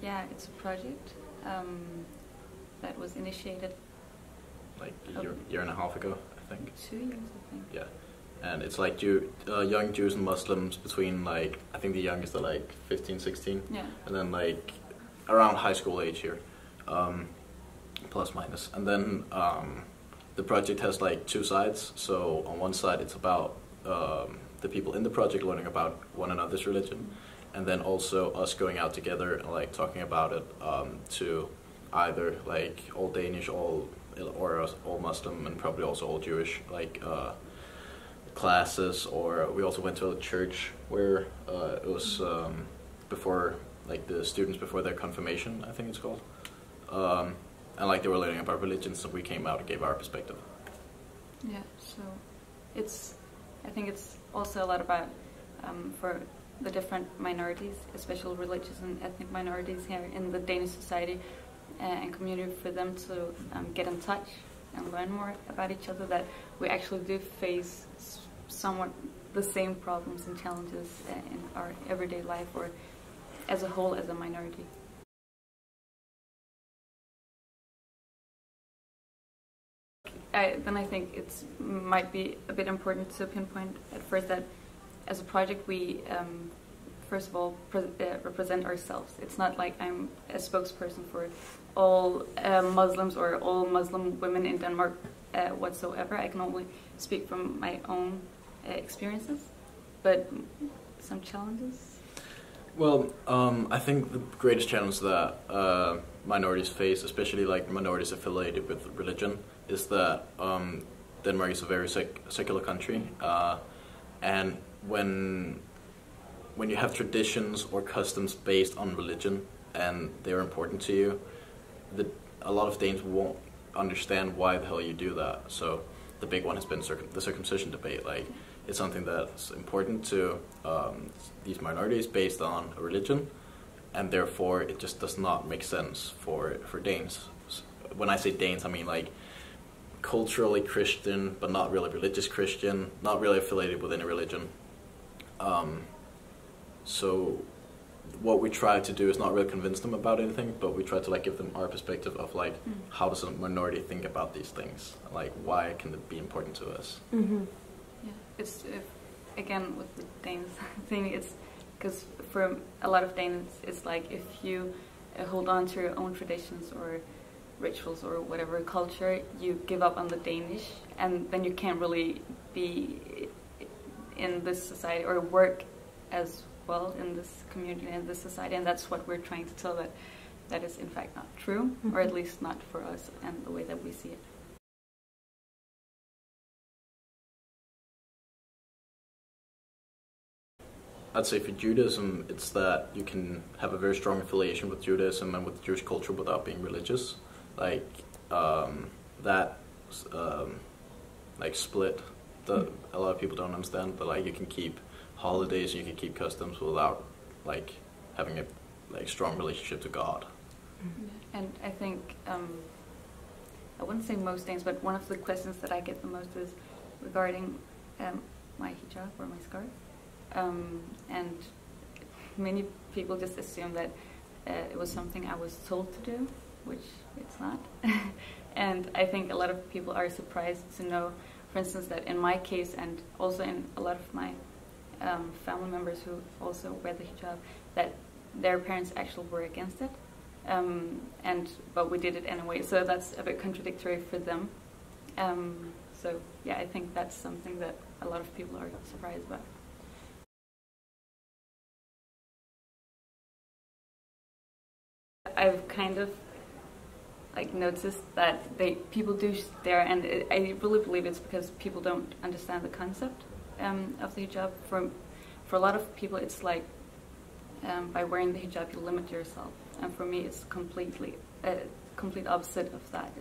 Yeah, it's a project that was initiated like a year and a half ago, I think. 2 years, I think. Yeah, and it's like young Jews and Muslims between like, I think the youngest are like 15, 16. Yeah. And then like around high school age here, plus minus. And then the project has like two sides. So on one side it's about the people in the project learning about one another's religion, and then also us going out together and like talking about it to either like all Danish, or all Muslim, and probably also all Jewish like classes. Or we also went to a church where it was before like the students before their confirmation, I think it's called, and like they were learning about religion, so we came out and gave our perspective. Yeah, so I think it's also a lot about for the different minorities, especially religious and ethnic minorities here in the Danish society and community, for them to get in touch and learn more about each other, that we actually do face somewhat the same problems and challenges in our everyday life, or as a whole, as a minority. Then I think it might be a bit important to pinpoint at first that as a project we first of all represent ourselves. It's not like I'm a spokesperson for all Muslims or all Muslim women in Denmark whatsoever. I can only speak from my own experiences, but some challenges. Well, I think the greatest challenge that minorities face, especially like minorities affiliated with religion, is that Denmark is a very secular country, and when you have traditions or customs based on religion and they're important to you, a lot of Danes won't understand why the hell you do that. So the big one has been the circumcision debate. Like, it's something that's important to these minorities based on a religion, and therefore it just does not make sense for Danes. When I say Danes, I mean like culturally Christian, but not really religious Christian, not really affiliated with any religion. So what we try to do is not really convince them about anything, but we try to like give them our perspective of like how does a minority think about these things, like why can it be important to us. Yeah, it's again with the Danes thing, it's because for a lot of Danes it's like if you hold on to your own traditions or rituals or whatever culture, you give up on the Danish, and then you can't really be in this society or work as well in this community and this society. And that's what we're trying to tell, that is in fact not true, or at least not for us and the way that we see it. I'd say for Judaism, it's that you can have a very strong affiliation with Judaism and with Jewish culture without being religious. Like that like split that a lot of people don't understand, but like you can keep holidays, you can keep customs without like having a like strong relationship to God. And I think I wouldn't say most things, but one of the questions that I get the most is regarding my hijab or my scarf, and many people just assume that it was something I was told to do, which it's not. And I think a lot of people are surprised to know, for instance, that in my case, and also in a lot of my family members who also wear the hijab, that their parents actually were against it, but we did it anyway, so that's a bit contradictory for them. So yeah, I think that's something that a lot of people are surprised about. I've kind of like noticed that people do stare, and I really believe it's because people don't understand the concept of the hijab. For a lot of people, it's like by wearing the hijab you limit yourself, and for me, it's complete opposite of that.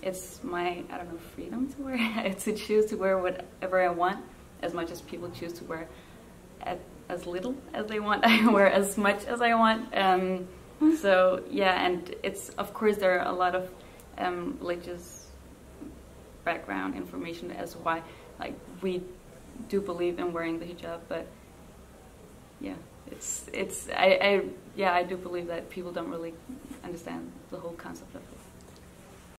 It's my, I don't know, freedom to wear, to choose to wear whatever I want, as much as people choose to wear as little as they want. I wear as much as I want. So yeah, and it's, of course, there are a lot of religious background information as why like we do believe in wearing the hijab, but yeah, I do believe that people don't really understand the whole concept of